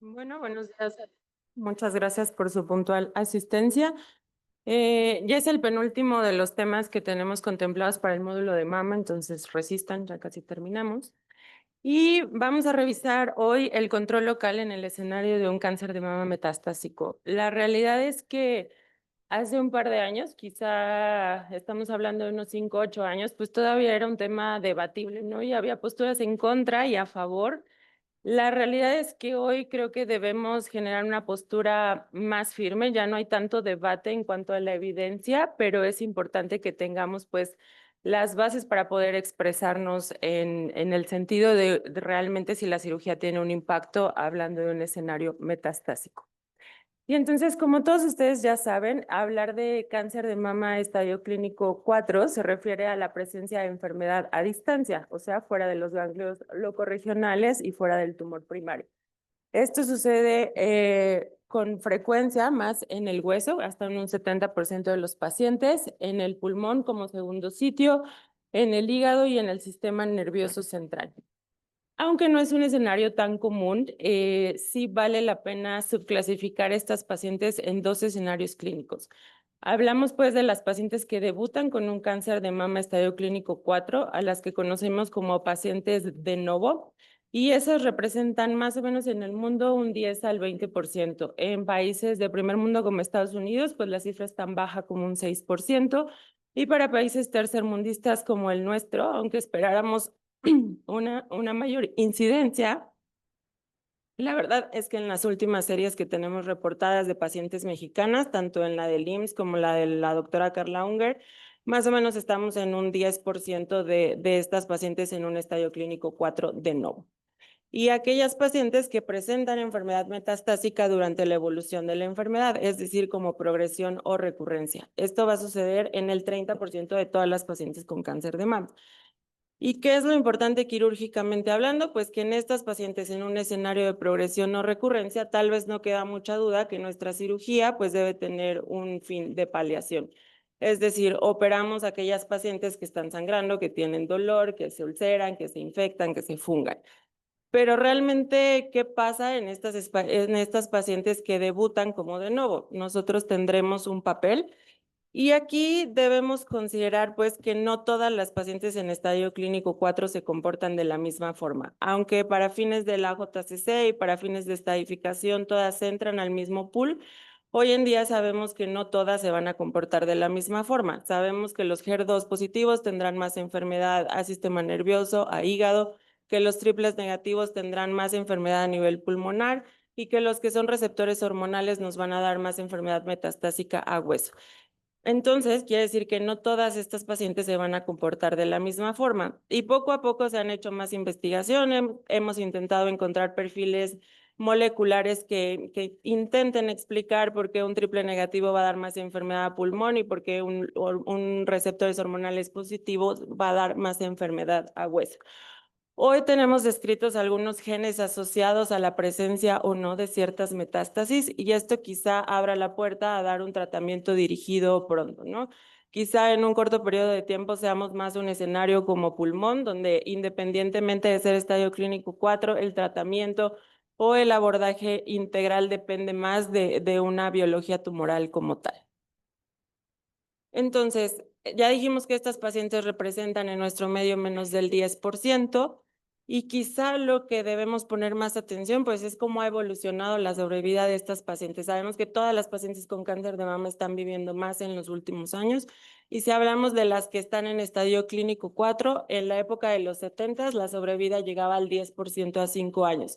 Bueno, buenos días. Muchas gracias por su puntual asistencia. Ya es el penúltimo de los temas que tenemos contemplados para el módulo de mama, entonces resistan, ya casi terminamos. Y vamos a revisar hoy el control local en el escenario de un cáncer de mama metastásico. La realidad es que hace un par de años, quizá estamos hablando de unos 5, 8 años, pues todavía era un tema debatible, ¿no? Y había posturas en contra y a favor. La realidad es que hoy creo que debemos generar una postura más firme, ya no hay tanto debate en cuanto a la evidencia, pero es importante que tengamos pues las bases para poder expresarnos en el sentido de realmente si la cirugía tiene un impacto, hablando de un escenario metastásico. Y entonces, como todos ustedes ya saben, hablar de cáncer de mama estadio clínico 4 se refiere a la presencia de enfermedad a distancia, o sea, fuera de los ganglios locorregionales y fuera del tumor primario. Esto sucede con frecuencia más en el hueso, hasta en un 70% de los pacientes, en el pulmón como segundo sitio, en el hígado y en el sistema nervioso central. Aunque no es un escenario tan común, sí vale la pena subclasificar estas pacientes en dos escenarios clínicos. Hablamos pues de las pacientes que debutan con un cáncer de mama estadio clínico 4, a las que conocemos como pacientes de novo, y esas representan más o menos en el mundo un 10 al 20%. En países de primer mundo como Estados Unidos, pues la cifra es tan baja como un 6%, y para países tercermundistas como el nuestro, aunque esperáramos una mayor incidencia. La verdad es que en las últimas series que tenemos reportadas de pacientes mexicanas, tanto en la del IMSS como la de la doctora Carla Unger, más o menos estamos en un 10% de estas pacientes en un estadio clínico 4 de novo. Y aquellas pacientes que presentan enfermedad metastásica durante la evolución de la enfermedad, es decir, como progresión o recurrencia. Esto va a suceder en el 30% de todas las pacientes con cáncer de mama. ¿Y qué es lo importante quirúrgicamente hablando? Pues que en estas pacientes en un escenario de progresión o recurrencia, tal vez no queda mucha duda que nuestra cirugía pues debe tener un fin de paliación. Es decir, operamos a aquellas pacientes que están sangrando, que tienen dolor, que se ulceran, que se infectan, que se fungan. Pero realmente, ¿qué pasa en estas pacientes que debutan como de nuevo? Nosotros tendremos un papel y aquí debemos considerar pues que no todas las pacientes en estadio clínico 4 se comportan de la misma forma, aunque para fines de la JCC y para fines de estadificación todas entran al mismo pool. Hoy en día sabemos que no todas se van a comportar de la misma forma. Sabemos que los HER2 positivos tendrán más enfermedad a sistema nervioso, a hígado, que los triples negativos tendrán más enfermedad a nivel pulmonar y que los que son receptores hormonales nos van a dar más enfermedad metastásica a hueso. Entonces, quiere decir que no todas estas pacientes se van a comportar de la misma forma. Y poco a poco se han hecho más investigaciones, hemos intentado encontrar perfiles moleculares que intenten explicar por qué un triple negativo va a dar más enfermedad a pulmón y por qué un receptores hormonales positivos va a dar más enfermedad a hueso. Hoy tenemos descritos algunos genes asociados a la presencia o no de ciertas metástasis y esto quizá abra la puerta a dar un tratamiento dirigido pronto, ¿no? Quizá en un corto periodo de tiempo seamos más un escenario como pulmón, donde independientemente de ser estadio clínico 4, el tratamiento o el abordaje integral depende más de una biología tumoral como tal. Entonces, ya dijimos que estas pacientes representan en nuestro medio menos del 10%, y quizá lo que debemos poner más atención, pues es cómo ha evolucionado la sobrevida de estas pacientes. Sabemos que todas las pacientes con cáncer de mama están viviendo más en los últimos años, y si hablamos de las que están en estadio clínico 4, en la época de los 70, la sobrevida llegaba al 10% a 5 años.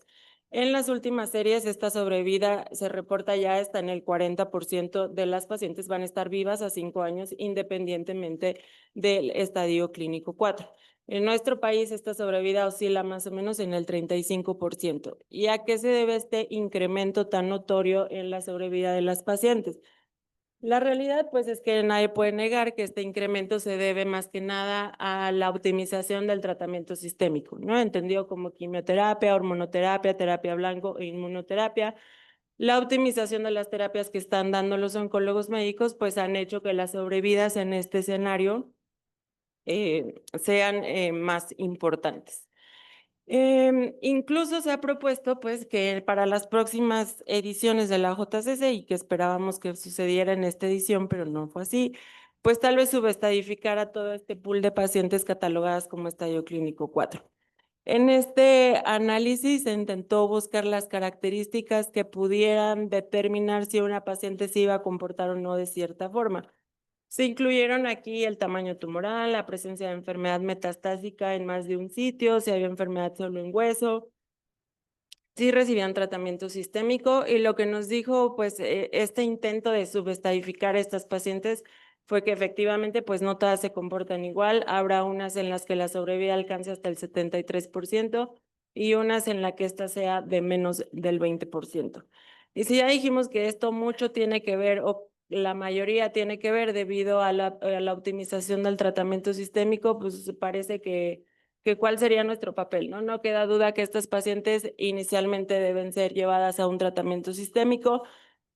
En las últimas series, esta sobrevida se reporta ya hasta en el 40% de las pacientes van a estar vivas a 5 años, independientemente del estadio clínico 4. En nuestro país, esta sobrevida oscila más o menos en el 35%. ¿Y a qué se debe este incremento tan notorio en la sobrevida de las pacientes? La realidad, pues, es que nadie puede negar que este incremento se debe más que nada a la optimización del tratamiento sistémico, ¿no? Entendido como quimioterapia, hormonoterapia, terapia blanco e inmunoterapia. La optimización de las terapias que están dando los oncólogos médicos, pues, han hecho que las sobrevidas en este escenario sean más importantes. Incluso se ha propuesto pues que para las próximas ediciones de la JCC y que esperábamos que sucediera en esta edición, pero no fue así, pues tal vez subestadificar a todo este pool de pacientes catalogadas como estadio clínico 4. En este análisis se intentó buscar las características que pudieran determinar si una paciente se iba a comportar o no de cierta forma. Se incluyeron aquí el tamaño tumoral, la presencia de enfermedad metastásica en más de un sitio, si había enfermedad solo en hueso, si recibían tratamiento sistémico y lo que nos dijo pues este intento de subestadificar a estas pacientes fue que efectivamente pues no todas se comportan igual, habrá unas en las que la sobrevida alcance hasta el 73% y unas en las que esta sea de menos del 20%. Y si ya dijimos que esto mucho tiene que ver o la mayoría tiene que ver debido a la optimización del tratamiento sistémico, pues parece que cuál sería nuestro papel, ¿no? No queda duda que estas pacientes inicialmente deben ser llevadas a un tratamiento sistémico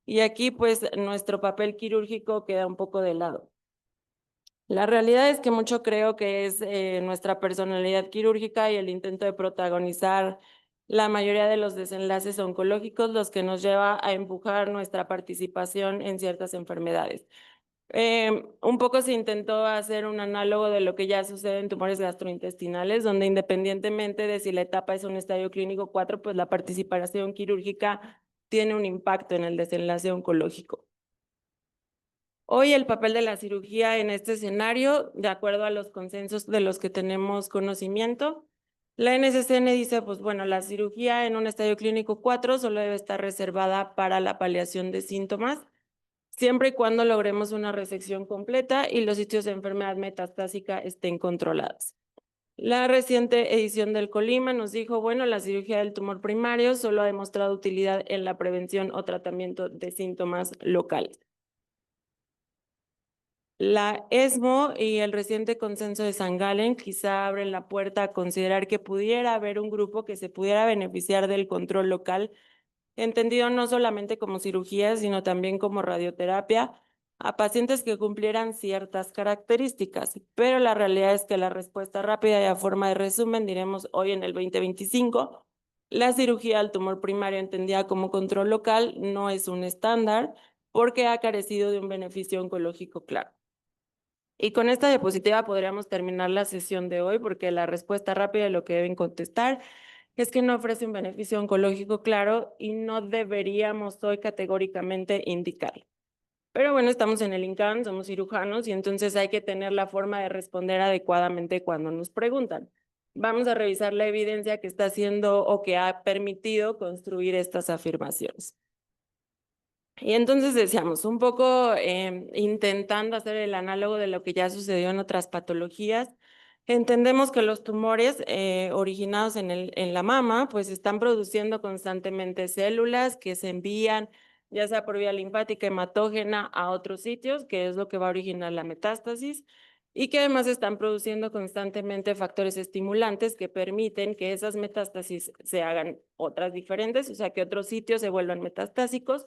y aquí pues nuestro papel quirúrgico queda un poco de lado. La realidad es que mucho creo que es nuestra personalidad quirúrgica y el intento de protagonizar la mayoría de los desenlaces oncológicos los que nos lleva a empujar nuestra participación en ciertas enfermedades. Un poco se intentó hacer un análogo de lo que ya sucede en tumores gastrointestinales, donde independientemente de si la etapa es un estadio clínico 4, pues la participación quirúrgica tiene un impacto en el desenlace oncológico. Hoy el papel de la cirugía en este escenario, de acuerdo a los consensos de los que tenemos conocimiento, la NCCN dice, pues bueno, la cirugía en un estadio clínico 4 solo debe estar reservada para la paliación de síntomas, siempre y cuando logremos una resección completa y los sitios de enfermedad metastásica estén controlados. La reciente edición del Colima nos dijo, bueno, la cirugía del tumor primario solo ha demostrado utilidad en la prevención o tratamiento de síntomas locales. La ESMO y el reciente consenso de San Galen quizá abren la puerta a considerar que pudiera haber un grupo que se pudiera beneficiar del control local, entendido no solamente como cirugía, sino también como radioterapia, a pacientes que cumplieran ciertas características. Pero la realidad es que la respuesta rápida y a forma de resumen, diremos hoy en el 2025, la cirugía al tumor primario entendida como control local no es un estándar porque ha carecido de un beneficio oncológico claro. Y con esta diapositiva podríamos terminar la sesión de hoy porque la respuesta rápida de lo que deben contestar es que no ofrece un beneficio oncológico claro y no deberíamos hoy categóricamente indicarlo. Pero bueno, estamos en el INCAN, somos cirujanos y entonces hay que tener la forma de responder adecuadamente cuando nos preguntan. Vamos a revisar la evidencia que está haciendo o que ha permitido construir estas afirmaciones. Y entonces decíamos, un poco intentando hacer el análogo de lo que ya sucedió en otras patologías, entendemos que los tumores originados en la mama, pues están produciendo constantemente células que se envían, ya sea por vía linfática hematógena, a otros sitios, que es lo que va a originar la metástasis, y que además están produciendo constantemente factores estimulantes que permiten que esas metástasis se hagan otras diferentes, o sea, que otros sitios se vuelvan metastásicos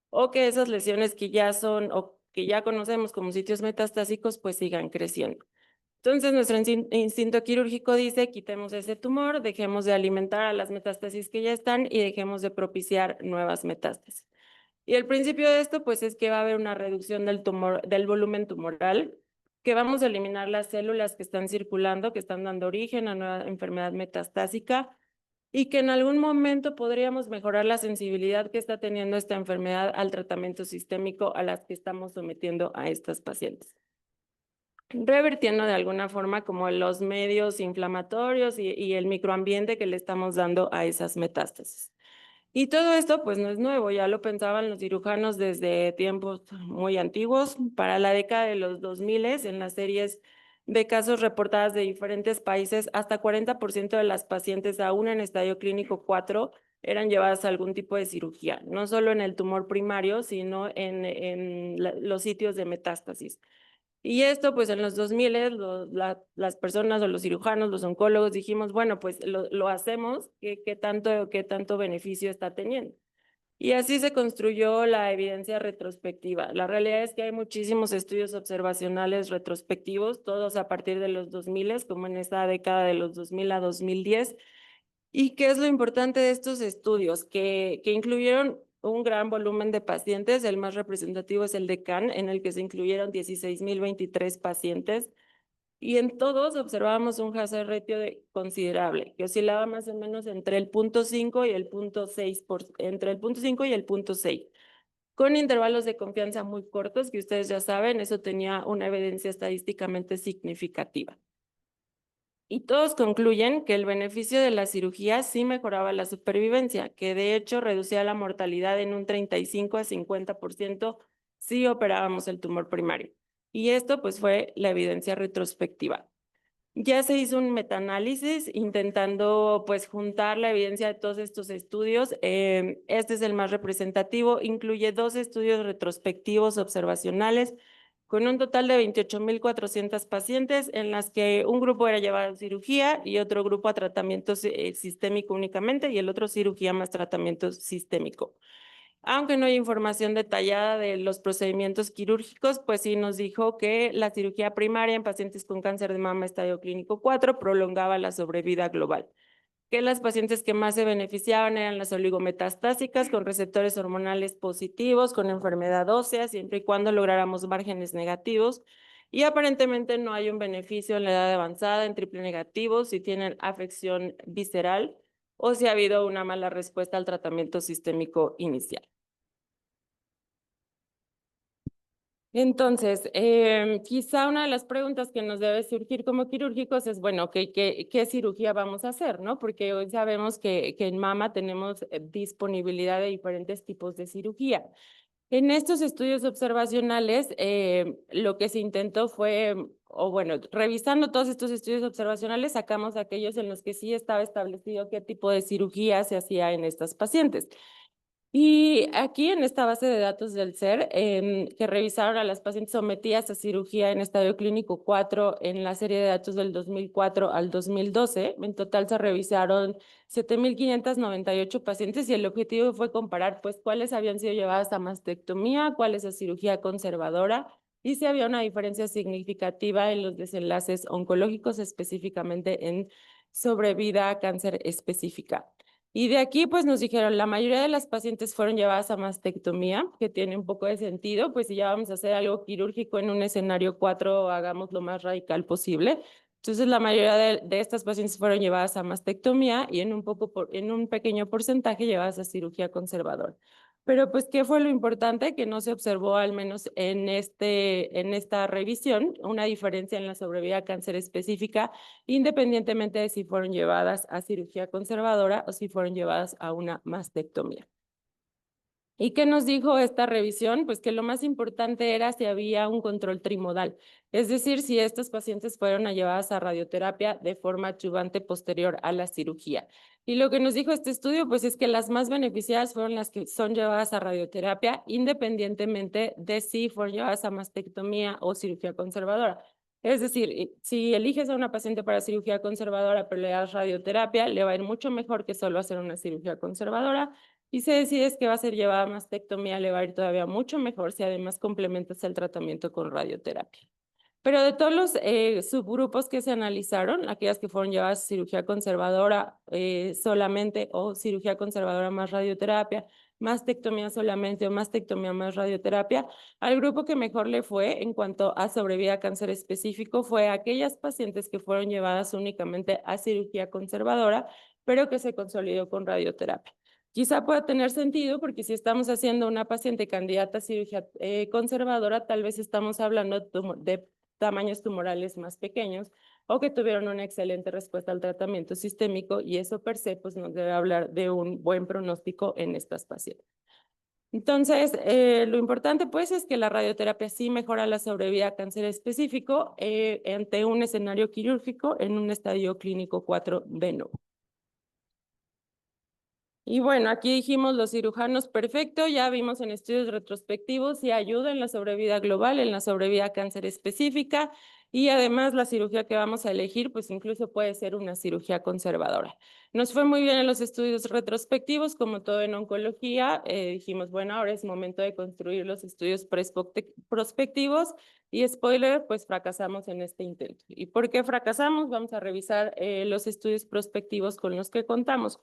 o que esas lesiones que ya son o que ya conocemos como sitios metastásicos pues sigan creciendo. Entonces nuestro instinto quirúrgico dice quitemos ese tumor, dejemos de alimentar a las metástasis que ya están y dejemos de propiciar nuevas metástasis. Y el principio de esto pues es que va a haber una reducción del tumor, del volumen tumoral, que vamos a eliminar las células que están circulando, que están dando origen a nueva enfermedad metastásica, y que en algún momento podríamos mejorar la sensibilidad que está teniendo esta enfermedad al tratamiento sistémico a las que estamos sometiendo a estas pacientes, revirtiendo de alguna forma como los medios inflamatorios y el microambiente que le estamos dando a esas metástasis. Y todo esto pues no es nuevo, ya lo pensaban los cirujanos desde tiempos muy antiguos. Para la década de los 2000, en las series de casos reportadas de diferentes países, hasta 40% de las pacientes aún en estadio clínico 4 eran llevadas a algún tipo de cirugía, no solo en el tumor primario, sino en los sitios de metástasis. Y esto, pues en los 2000, las personas o los cirujanos, los oncólogos, dijimos, bueno, pues lo hacemos, ¿qué tanto beneficio está teniendo? Y así se construyó la evidencia retrospectiva. La realidad es que hay muchísimos estudios observacionales retrospectivos, todos a partir de los 2000, como en esta década de los 2000 a 2010, ¿Y qué es lo importante de estos estudios? Que incluyeron un gran volumen de pacientes. El más representativo es el de CAN, en el que se incluyeron 16,023 pacientes. Y en todos observábamos un hazard ratio considerable, que oscilaba más o menos entre el 0,5 y el 0,6, entre el 0,5 y el 0,6, con intervalos de confianza muy cortos, que ustedes ya saben, eso tenía una evidencia estadísticamente significativa. Y todos concluyen que el beneficio de la cirugía sí mejoraba la supervivencia, que de hecho reducía la mortalidad en un 35 a 50% si operábamos el tumor primario. Y esto pues fue la evidencia retrospectiva. Ya se hizo un metaanálisis intentando pues juntar la evidencia de todos estos estudios. Este es el más representativo, incluye 2 estudios retrospectivos observacionales con un total de 28,400 pacientes, en las que un grupo era llevado a cirugía y otro grupo a tratamiento sistémico únicamente, y el otro cirugía más tratamiento sistémico. Aunque no hay información detallada de los procedimientos quirúrgicos, pues sí nos dijo que la cirugía primaria en pacientes con cáncer de mama estadio clínico 4 prolongaba la sobrevida global, que las pacientes que más se beneficiaban eran las oligometastásicas con receptores hormonales positivos, con enfermedad ósea, siempre y cuando lográramos márgenes negativos. Y aparentemente no hay un beneficio en la edad avanzada en triple negativo si tienen afección visceral o si ha habido una mala respuesta al tratamiento sistémico inicial. Entonces, quizá una de las preguntas que nos debe surgir como quirúrgicos es, bueno, ¿qué cirugía vamos a hacer, no? Porque hoy sabemos que en mama tenemos disponibilidad de diferentes tipos de cirugía. En estos estudios observacionales, lo que se intentó fue, o bueno, revisando todos estos estudios observacionales, sacamos aquellos en los que sí estaba establecido qué tipo de cirugía se hacía en estas pacientes. Y aquí en esta base de datos del SER, que revisaron a las pacientes sometidas a cirugía en estadio clínico 4 en la serie de datos del 2004 al 2012, en total se revisaron 7,598 pacientes y el objetivo fue comparar pues cuáles habían sido llevadas a mastectomía, cuáles a cirugía conservadora y si había una diferencia significativa en los desenlaces oncológicos, específicamente en sobrevida cáncer específica. Y de aquí, pues nos dijeron, la mayoría de las pacientes fueron llevadas a mastectomía, que tiene un poco de sentido, pues si ya vamos a hacer algo quirúrgico en un escenario 4, hagamos lo más radical posible. Entonces, la mayoría de estas pacientes fueron llevadas a mastectomía y en un pequeño porcentaje llevadas a cirugía conservadora. Pero, pues, ¿qué fue lo importante? Que no se observó, al menos en esta revisión, una diferencia en la sobrevida a cáncer específica, independientemente de si fueron llevadas a cirugía conservadora o si fueron llevadas a una mastectomía. ¿Y qué nos dijo esta revisión? Pues que lo más importante era si había un control trimodal, es decir, si estas pacientes fueron llevadas a radioterapia de forma adyuvante posterior a la cirugía. Y lo que nos dijo este estudio, pues es que las más beneficiadas fueron las que son llevadas a radioterapia, independientemente de si fueron llevadas a mastectomía o cirugía conservadora. Es decir, si eliges a una paciente para cirugía conservadora, pero le das radioterapia, le va a ir mucho mejor que solo hacer una cirugía conservadora. Y si decides que va a ser llevada a mastectomía, le va a ir todavía mucho mejor si además complementas el tratamiento con radioterapia. Pero de todos los subgrupos que se analizaron, aquellas que fueron llevadas a cirugía conservadora solamente o cirugía conservadora más radioterapia, mastectomía solamente o mastectomía más radioterapia, al grupo que mejor le fue en cuanto a sobrevida a cáncer específico fue aquellas pacientes que fueron llevadas únicamente a cirugía conservadora, pero que se consolidó con radioterapia. Quizá pueda tener sentido porque si estamos haciendo una paciente candidata a cirugía conservadora, tal vez estamos hablando de tamaños tumorales más pequeños o que tuvieron una excelente respuesta al tratamiento sistémico y eso per se pues, nos debe hablar de un buen pronóstico en estas pacientes. Entonces, lo importante pues es que la radioterapia sí mejora la sobrevida a cáncer específico ante un escenario quirúrgico en un estadio clínico 4 de nuevo. Y bueno, aquí dijimos los cirujanos perfecto, ya vimos en estudios retrospectivos si ayuda en la sobrevida global, en la sobrevida a cáncer específica. y además la cirugía que vamos a elegir, pues incluso puede ser una cirugía conservadora. Nos fue muy bien en los estudios retrospectivos, como todo en oncología. Dijimos, bueno, ahora es momento de construir los estudios prospectivos y spoiler, pues fracasamos en este intento. ¿Y por qué fracasamos? Vamos a revisar los estudios prospectivos con los que contamos.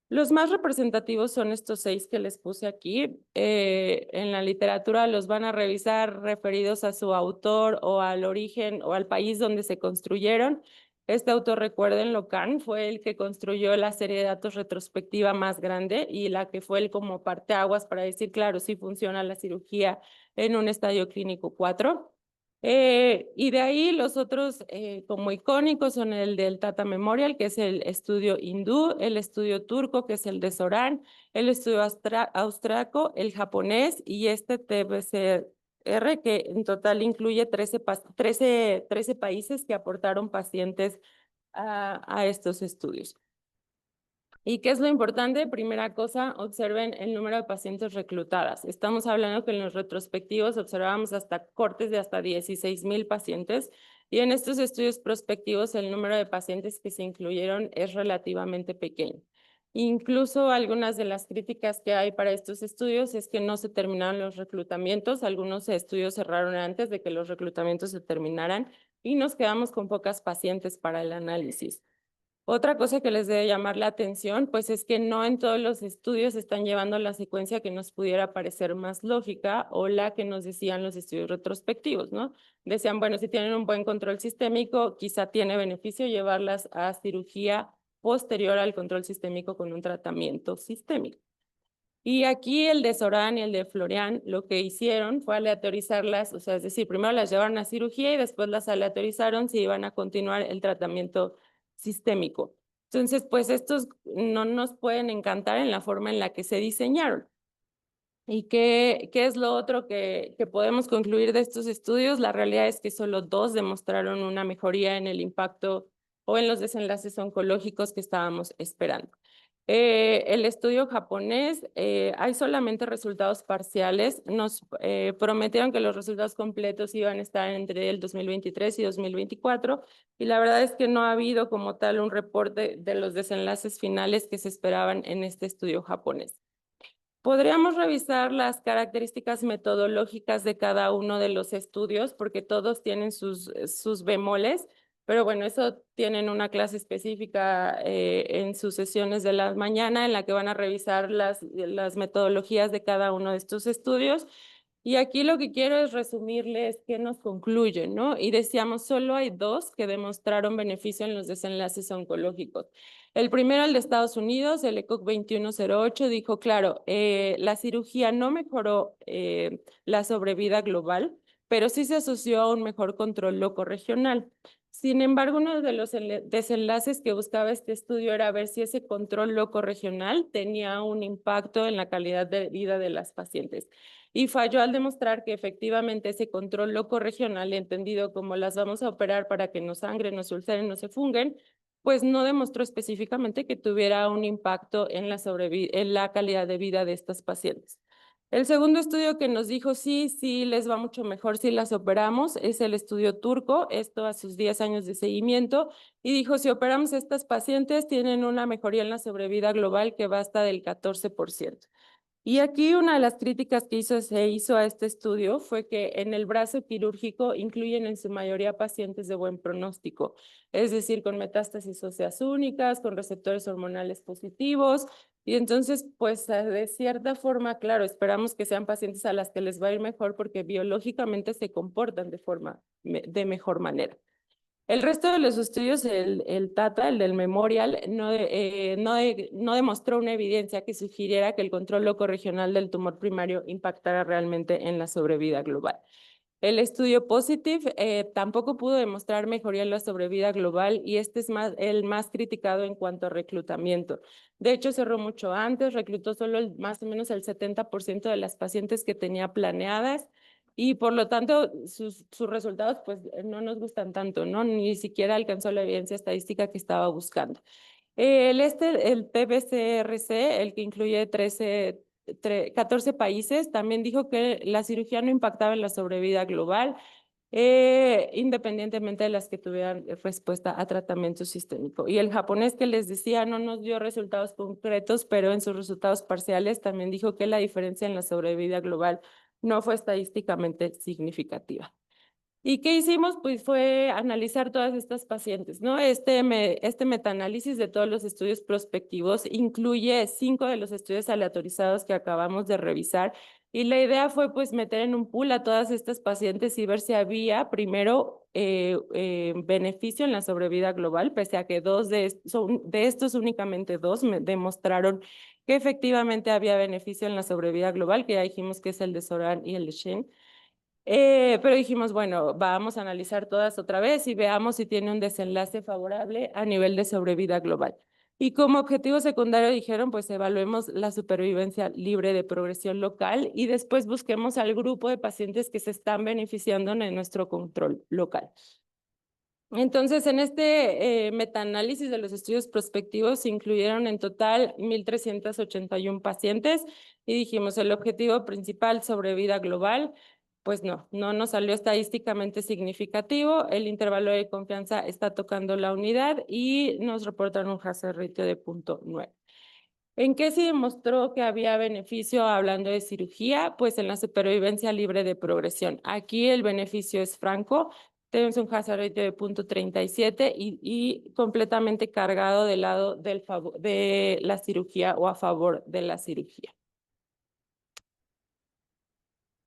Los más representativos son estos 6 que les puse aquí. En la literatura los van a revisar referidos a su autor o al origen o al país donde se construyeron. Este autor, recuerden, Locan, fue el que construyó la serie de datos retrospectiva más grande y la que fue el como parteaguas para decir, claro, sí funciona la cirugía en un estadio clínico 4. Y de ahí los otros como icónicos son el del Tata Memorial, que es el estudio hindú, el estudio turco, que es el de Soran, el estudio austriaco, el japonés y este TBCR, que en total incluye 13 países que aportaron pacientes a estos estudios. ¿Y qué es lo importante? Primera cosa, observen el número de pacientes reclutadas. Estamos hablando que en los retrospectivos observábamos hasta cortes de hasta 16,000 pacientes y en estos estudios prospectivos el número de pacientes que se incluyeron es relativamente pequeño. Incluso algunas de las críticas que hay para estos estudios es que no se terminaron los reclutamientos. Algunos estudios cerraron antes de que los reclutamientos se terminaran y nos quedamos con pocas pacientes para el análisis. Otra cosa que les debe llamar la atención, pues es que no en todos los estudios están llevando la secuencia que nos pudiera parecer más lógica o la que nos decían los estudios retrospectivos, ¿no? Decían, bueno, si tienen un buen control sistémico, quizá tiene beneficio llevarlas a cirugía posterior al control sistémico con un tratamiento sistémico. Y aquí el de Soran y el de Florian lo que hicieron fue aleatorizarlas, o sea, es decir, primero las llevaron a cirugía y después las aleatorizaron si iban a continuar el tratamiento sistémico. Entonces, pues estos no nos pueden encantar en la forma en la que se diseñaron. ¿Y qué es lo otro que podemos concluir de estos estudios? La realidad es que solo 2 demostraron una mejoría en el impacto o en los desenlaces oncológicos que estábamos esperando. El estudio japonés, hay solamente resultados parciales. Nos prometieron que los resultados completos iban a estar entre el 2023 y 2024, y la verdad es que no ha habido como tal un reporte de los desenlaces finales que se esperaban en este estudio japonés. Podríamos revisar las características metodológicas de cada uno de los estudios porque todos tienen sus bemoles, pero bueno, eso tienen una clase específica en sus sesiones de la mañana en la que van a revisar las metodologías de cada uno de estos estudios. Y aquí lo que quiero es resumirles qué nos concluyen, ¿no? Y decíamos, solo hay 2 que demostraron beneficio en los desenlaces oncológicos. El primero, el de Estados Unidos, el ECOG 2108, dijo, claro, la cirugía no mejoró la sobrevida global, pero sí se asoció a un mejor control locorregional. Sin embargo, uno de los desenlaces que buscaba este estudio era ver si ese control locorregional tenía un impacto en la calidad de vida de las pacientes. Y falló al demostrar que efectivamente ese control locorregional, entendido como las vamos a operar para que no sangren, no se ulceren, no se funguen, pues no demostró específicamente que tuviera un impacto en la calidad de vida de estas pacientes. El segundo estudio que nos dijo sí les va mucho mejor si las operamos es el estudio turco, esto a sus 10 años de seguimiento, y dijo si operamos a estas pacientes tienen una mejoría en la sobrevida global que va hasta del 14%. Y aquí una de las críticas que se hizo a este estudio fue que en el brazo quirúrgico incluyen en su mayoría pacientes de buen pronóstico, es decir, con metástasis óseas únicas, con receptores hormonales positivos, y entonces, pues de cierta forma, claro, esperamos que sean pacientes a las que les va a ir mejor porque biológicamente se comportan de mejor manera. El resto de los estudios, el TATA, el del Memorial, no demostró una evidencia que sugiriera que el control locorregional del tumor primario impactara realmente en la sobrevida global. El estudio Positive tampoco pudo demostrar mejoría en la sobrevida global y este es el más criticado en cuanto a reclutamiento. De hecho, cerró mucho antes, reclutó solo más o menos el 70% de las pacientes que tenía planeadas y por lo tanto sus resultados pues no nos gustan tanto, ¿no? Ni siquiera alcanzó la evidencia estadística que estaba buscando. El PBCRC, el que incluye 14 países, también dijo que la cirugía no impactaba en la sobrevida global independientemente de las que tuvieran respuesta a tratamiento sistémico. Y el japonés que les decía no nos dio resultados concretos, pero en sus resultados parciales también dijo que la diferencia en la sobrevida global no fue estadísticamente significativa. ¿Y qué hicimos? Pues fue analizar todas estas pacientes, ¿no? Este metaanálisis de todos los estudios prospectivos incluye 5 de los estudios aleatorizados que acabamos de revisar y la idea fue pues meter en un pool a todas estas pacientes y ver si había primero beneficio en la sobrevida global, pese a que de estos únicamente 2 demostraron que efectivamente había beneficio en la sobrevida global, que ya dijimos que es el de Soran y el de Shen. Pero dijimos, bueno, vamos a analizar todas otra vez y veamos si tiene un desenlace favorable a nivel de sobrevida global. Y como objetivo secundario dijeron, pues evaluemos la supervivencia libre de progresión local y después busquemos al grupo de pacientes que se están beneficiando en nuestro control local. Entonces, en este metaanálisis de los estudios prospectivos se incluyeron en total 1,381 pacientes y dijimos, el objetivo principal sobre vida global, pues no nos salió estadísticamente significativo, el intervalo de confianza está tocando la unidad y nos reportan un hazard ratio de 0.9. ¿En qué se demostró que había beneficio hablando de cirugía? Pues en la supervivencia libre de progresión. Aquí el beneficio es franco. Tenemos un hazard ratio de 0.37 y completamente cargado del lado de la cirugía o a favor de la cirugía.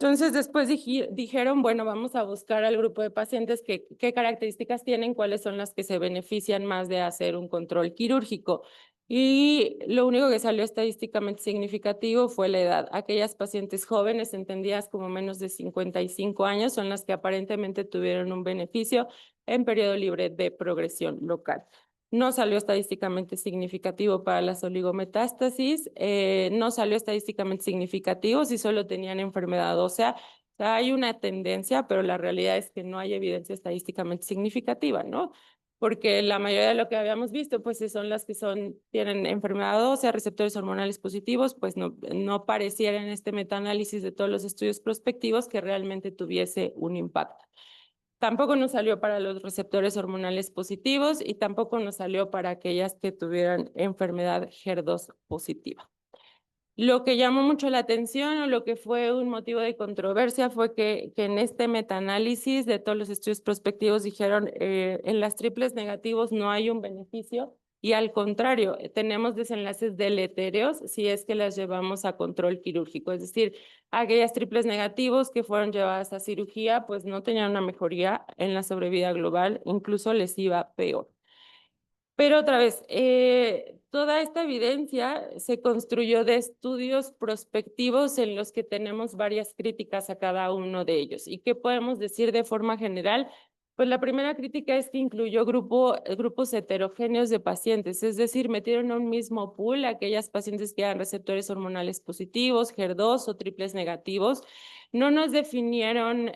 Entonces, después dijeron, bueno, vamos a buscar al grupo de pacientes qué características tienen, cuáles son las que se benefician más de hacer un control quirúrgico. Y lo único que salió estadísticamente significativo fue la edad. Aquellas pacientes jóvenes, entendidas como menos de 55 años, son las que aparentemente tuvieron un beneficio en periodo libre de progresión local. No salió estadísticamente significativo para las oligometástasis, no salió estadísticamente significativo si solo tenían enfermedad ósea. O sea, hay una tendencia, pero la realidad es que no hay evidencia estadísticamente significativa, ¿no? Porque la mayoría de lo que habíamos visto, pues son las que tienen enfermedad ósea, receptores hormonales positivos, pues no pareciera en este metaanálisis de todos los estudios prospectivos que realmente tuviese un impacto. Tampoco nos salió para los receptores hormonales positivos y tampoco nos salió para aquellas que tuvieran enfermedad HER2 positiva. Lo que llamó mucho la atención o lo que fue un motivo de controversia fue que en este metaanálisis de todos los estudios prospectivos dijeron en las triples negativos no hay un beneficio y al contrario, tenemos desenlaces deletéreos si es que las llevamos a control quirúrgico. Es decir, aquellas triples negativos que fueron llevadas a cirugía pues no tenían una mejoría en la sobrevida global, incluso les iba peor. Pero otra vez, toda esta evidencia se construyó de estudios prospectivos en los que tenemos varias críticas a cada uno de ellos. ¿Y qué podemos decir de forma general? Pues la primera crítica es que incluyó grupos heterogéneos de pacientes, es decir, metieron a un mismo pool aquellas pacientes que eran receptores hormonales positivos, HER2 o triples negativos. No nos definieron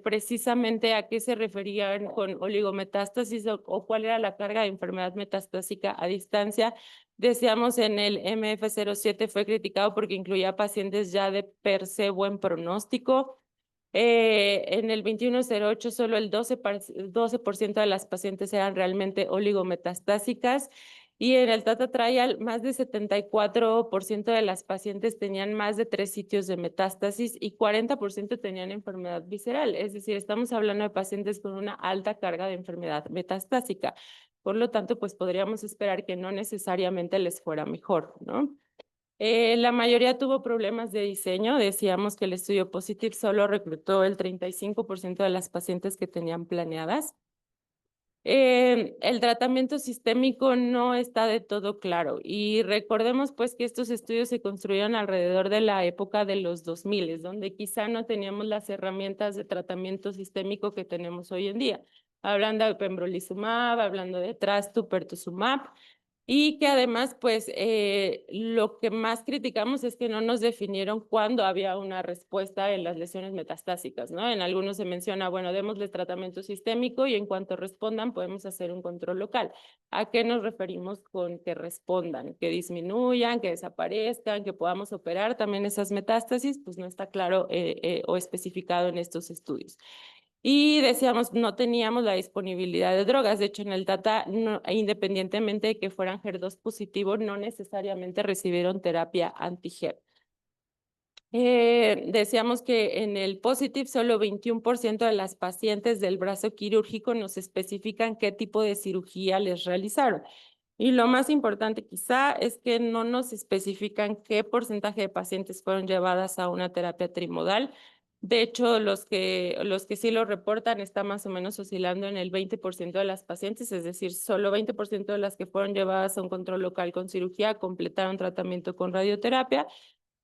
precisamente a qué se referían con oligometástasis o cuál era la carga de enfermedad metastásica a distancia. Decíamos en el MF07 fue criticado porque incluía pacientes ya de per se buen pronóstico. En el 2108 solo el 12% de las pacientes eran realmente oligometastásicas y en el Tata Trial más de 74% de las pacientes tenían más de 3 sitios de metástasis y 40% tenían enfermedad visceral. Es decir, estamos hablando de pacientes con una alta carga de enfermedad metastásica. Por lo tanto, pues podríamos esperar que no necesariamente les fuera mejor, ¿no? La mayoría tuvo problemas de diseño. Decíamos que el estudio Positive solo reclutó el 35% de las pacientes que tenían planeadas. El tratamiento sistémico no está de todo claro y recordemos pues que estos estudios se construyeron alrededor de la época de los 2000, donde quizá no teníamos las herramientas de tratamiento sistémico que tenemos hoy en día. Hablando de pembrolizumab, hablando de trastuzumab, pertuzumab, y que además, pues, lo que más criticamos es que no nos definieron cuándo había una respuesta en las lesiones metastásicas, ¿no? En algunos se menciona, bueno, démosles tratamiento sistémico y en cuanto respondan podemos hacer un control local. ¿A qué nos referimos con que respondan? Que disminuyan, que desaparezcan, que podamos operar también esas metástasis, pues no está claro o especificado en estos estudios. Y decíamos, no teníamos la disponibilidad de drogas. De hecho, en el Tata, independientemente de que fueran HER2 positivos, no necesariamente recibieron terapia anti-HER. Decíamos que en el Positive solo 21% de las pacientes del brazo quirúrgico nos especifican qué tipo de cirugía les realizaron. Y lo más importante quizá es que no nos especifican qué porcentaje de pacientes fueron llevadas a una terapia trimodal. De hecho, los que sí lo reportan está más o menos oscilando en el 20% de las pacientes, es decir, solo 20% de las que fueron llevadas a un control local con cirugía completaron tratamiento con radioterapia,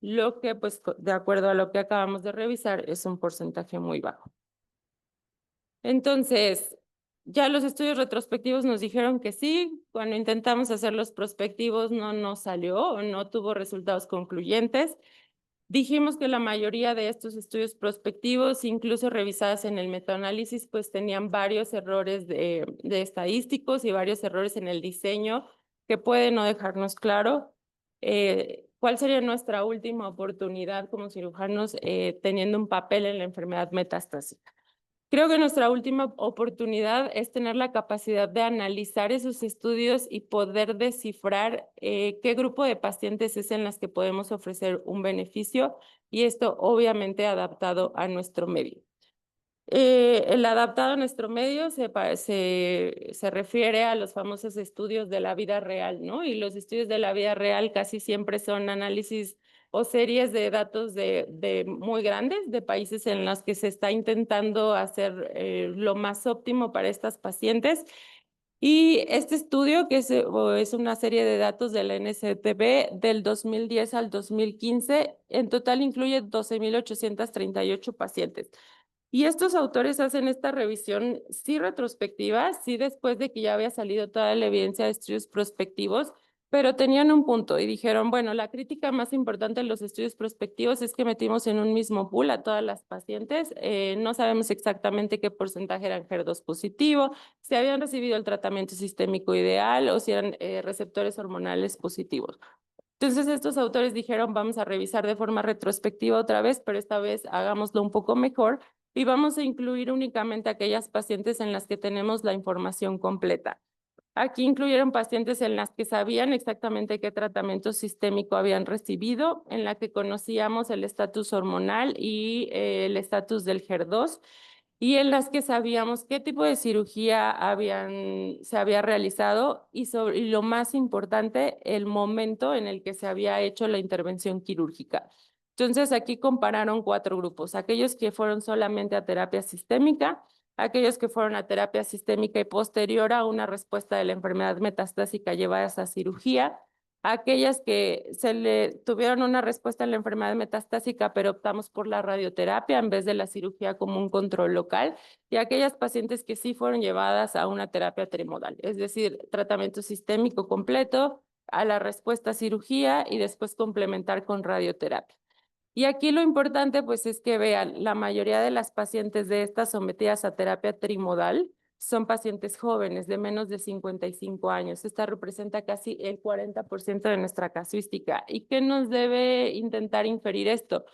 lo que, pues, de acuerdo a lo que acabamos de revisar, es un porcentaje muy bajo. Entonces, ya los estudios retrospectivos nos dijeron que sí, cuando intentamos hacer los prospectivos no nos salió o no tuvo resultados concluyentes. Dijimos que la mayoría de estos estudios prospectivos, incluso revisadas en el metaanálisis, pues tenían varios errores de estadísticos y varios errores en el diseño que puede no dejarnos claro cuál sería nuestra última oportunidad como cirujanos teniendo un papel en la enfermedad metastásica. Creo que nuestra última oportunidad es tener la capacidad de analizar esos estudios y poder descifrar qué grupo de pacientes es en las que podemos ofrecer un beneficio y esto obviamente adaptado a nuestro medio. El adaptado a nuestro medio se refiere a los famosos estudios de la vida real, ¿no? Y los estudios de la vida real casi siempre son análisis o series de datos de muy grandes, de países en los que se está intentando hacer lo más óptimo para estas pacientes. Y este estudio, que es una serie de datos de la NCTB del 2010 al 2015, en total incluye 12,838 pacientes. Y estos autores hacen esta revisión, sí retrospectiva, sí después de que ya había salido toda la evidencia de estudios prospectivos, pero tenían un punto y dijeron, bueno, la crítica más importante de los estudios prospectivos es que metimos en un mismo pool a todas las pacientes, no sabemos exactamente qué porcentaje eran HER2 positivo, si habían recibido el tratamiento sistémico ideal o si eran receptores hormonales positivos. Entonces estos autores dijeron, vamos a revisar de forma retrospectiva otra vez, pero esta vez hagámoslo un poco mejor y vamos a incluir únicamente aquellas pacientes en las que tenemos la información completa. Aquí incluyeron pacientes en las que sabían exactamente qué tratamiento sistémico habían recibido, en la que conocíamos el estatus hormonal y el estatus del HER2, y en las que sabíamos qué tipo de cirugía se había realizado y lo más importante, el momento en el que se había hecho la intervención quirúrgica. Entonces aquí compararon 4 grupos, aquellos que fueron solamente a terapia sistémica, aquellos que fueron a terapia sistémica y posterior a una respuesta de la enfermedad metastásica llevadas a cirugía, aquellas que se le tuvieron una respuesta en la enfermedad metastásica, pero optamos por la radioterapia en vez de la cirugía como un control local, y aquellas pacientes que sí fueron llevadas a una terapia trimodal, es decir, tratamiento sistémico completo, a la respuesta a cirugía y después complementar con radioterapia. Y aquí lo importante pues es que vean, la mayoría de las pacientes de estas sometidas a terapia trimodal son pacientes jóvenes de menos de 55 años. Esta representa casi el 40% de nuestra casuística. ¿Y qué nos debe intentar inferir esto?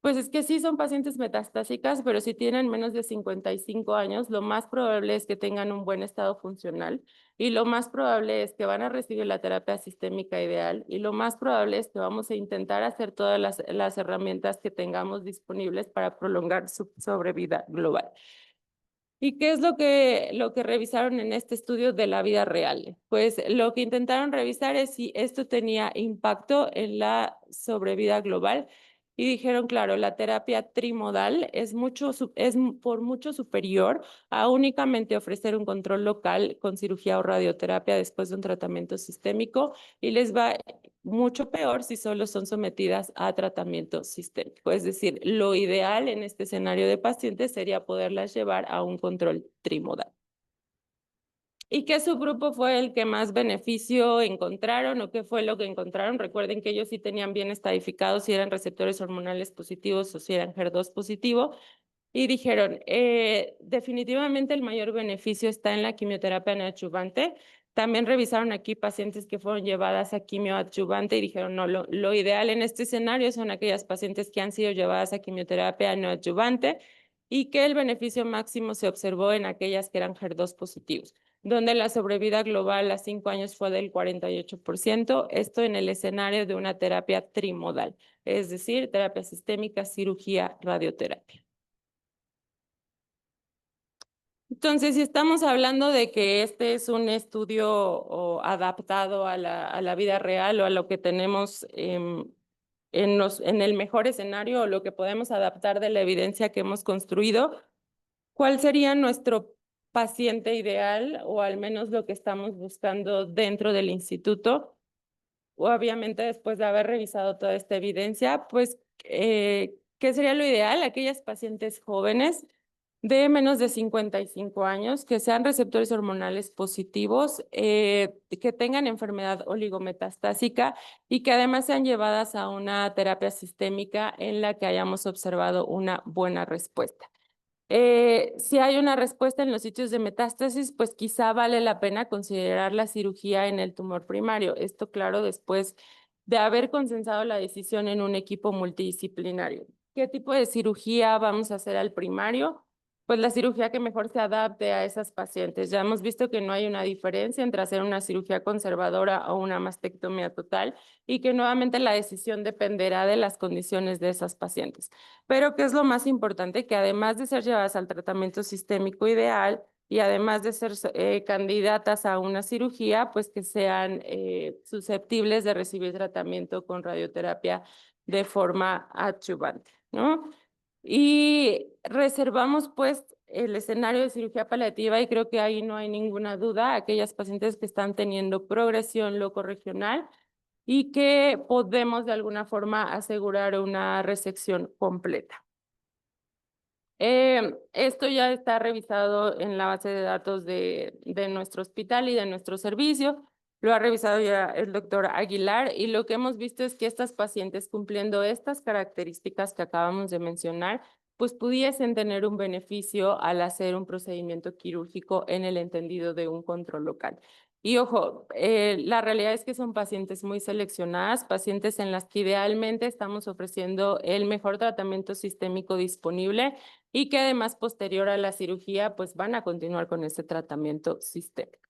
Pues es que sí son pacientes metastásicas, pero si tienen menos de 55 años, lo más probable es que tengan un buen estado funcional y lo más probable es que van a recibir la terapia sistémica ideal y lo más probable es que vamos a intentar hacer todas las herramientas que tengamos disponibles para prolongar su sobrevida global. ¿Y qué es lo que revisaron en este estudio de la vida real? Pues lo que intentaron revisar es si esto tenía impacto en la sobrevida global y dijeron, claro, la terapia trimodal es por mucho superior a únicamente ofrecer un control local con cirugía o radioterapia después de un tratamiento sistémico y les va mucho peor si solo son sometidas a tratamiento sistémico. Es decir, lo ideal en este escenario de pacientes sería poderlas llevar a un control trimodal. ¿Y qué subgrupo fue el que más beneficio encontraron o qué fue lo que encontraron? Recuerden que ellos sí tenían bien estadificados si eran receptores hormonales positivos o si eran HER2 positivo. Y dijeron, definitivamente el mayor beneficio está en la quimioterapia neoadyuvante. También revisaron aquí pacientes que fueron llevadas a quimio adyuvante y dijeron, no, lo ideal en este escenario son aquellas pacientes que han sido llevadas a quimioterapia neoadyuvante. y que el beneficio máximo se observó en aquellas que eran HER2 positivos, donde la sobrevida global a 5 años fue del 48%, esto en el escenario de una terapia trimodal, es decir, terapia sistémica, cirugía, radioterapia. Entonces, si estamos hablando de que este es un estudio adaptado a la vida real o a lo que tenemos en el mejor escenario o lo que podemos adaptar de la evidencia que hemos construido, ¿cuál sería nuestro paciente ideal o al menos lo que estamos buscando dentro del instituto? Obviamente, después de haber revisado toda esta evidencia, pues, ¿qué sería lo ideal? Aquellas pacientes jóvenes de menos de 55 años, que sean receptores hormonales positivos, que tengan enfermedad oligometastásica y que además sean llevadas a una terapia sistémica en la que hayamos observado una buena respuesta. Si hay una respuesta en los sitios de metástasis, pues quizá vale la pena considerar la cirugía en el tumor primario. Esto, claro, después de haber consensado la decisión en un equipo multidisciplinario. ¿Qué tipo de cirugía vamos a hacer al primario? Pues la cirugía que mejor se adapte a esas pacientes. Ya hemos visto que no hay una diferencia entre hacer una cirugía conservadora o una mastectomía total y que nuevamente la decisión dependerá de las condiciones de esas pacientes. Pero ¿qué es lo más importante? Que además de ser llevadas al tratamiento sistémico ideal y además de ser candidatas a una cirugía, pues que sean susceptibles de recibir tratamiento con radioterapia de forma adyuvante, ¿no? Y reservamos pues el escenario de cirugía paliativa y creo que ahí no hay ninguna duda, aquellas pacientes que están teniendo progresión locorregional y que podemos de alguna forma asegurar una resección completa. Esto ya está revisado en la base de datos de nuestro hospital y de nuestro servicio. Lo ha revisado ya el doctor Aguilar y lo que hemos visto es que estas pacientes cumpliendo estas características que acabamos de mencionar, pues pudiesen tener un beneficio al hacer un procedimiento quirúrgico en el entendido de un control local. Y ojo, la realidad es que son pacientes muy seleccionadas, pacientes en las que idealmente estamos ofreciendo el mejor tratamiento sistémico disponible y que además posterior a la cirugía pues van a continuar con ese tratamiento sistémico.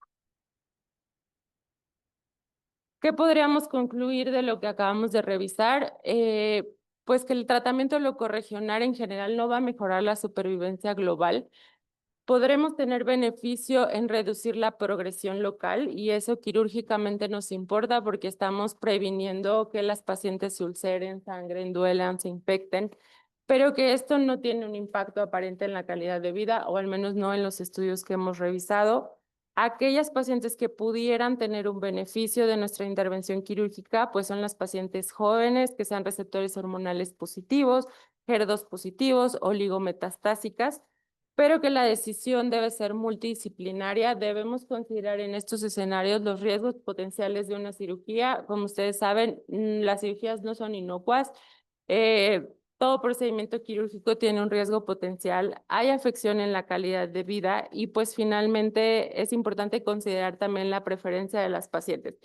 ¿Qué podríamos concluir de lo que acabamos de revisar? Pues que el tratamiento locorregional en general no va a mejorar la supervivencia global. Podremos tener beneficio en reducir la progresión local y eso quirúrgicamente nos importa porque estamos previniendo que las pacientes se ulceren, sangren, duelan, se infecten, pero que esto no tiene un impacto aparente en la calidad de vida o al menos no en los estudios que hemos revisado. Aquellas pacientes que pudieran tener un beneficio de nuestra intervención quirúrgica, pues son las pacientes jóvenes que sean receptores hormonales positivos, HER2 positivos, oligometastásicas, pero que la decisión debe ser multidisciplinaria. Debemos considerar en estos escenarios los riesgos potenciales de una cirugía. Como ustedes saben, las cirugías no son inocuas. Todo procedimiento quirúrgico tiene un riesgo potencial. Hay afección en la calidad de vida y pues finalmente es importante considerar también la preferencia de las pacientes.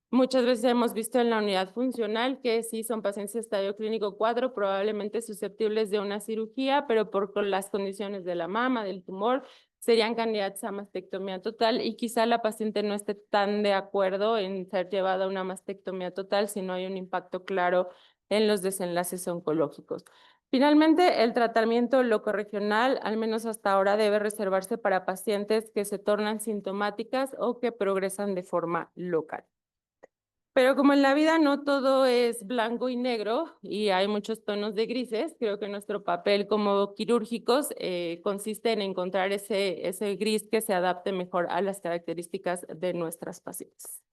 Muchas veces hemos visto en la unidad funcional que sí son pacientes de estadio clínico 4, probablemente susceptibles de una cirugía, pero por las condiciones de la mama, del tumor, serían candidatos a mastectomía total y quizá la paciente no esté tan de acuerdo en ser llevada a una mastectomía total si no hay un impacto claro en los desenlaces oncológicos. Finalmente, el tratamiento locorregional, al menos hasta ahora, debe reservarse para pacientes que se tornan sintomáticas o que progresan de forma local. Pero como en la vida no todo es blanco y negro y hay muchos tonos de grises, creo que nuestro papel como quirúrgicos consiste en encontrar ese gris que se adapte mejor a las características de nuestras pacientes.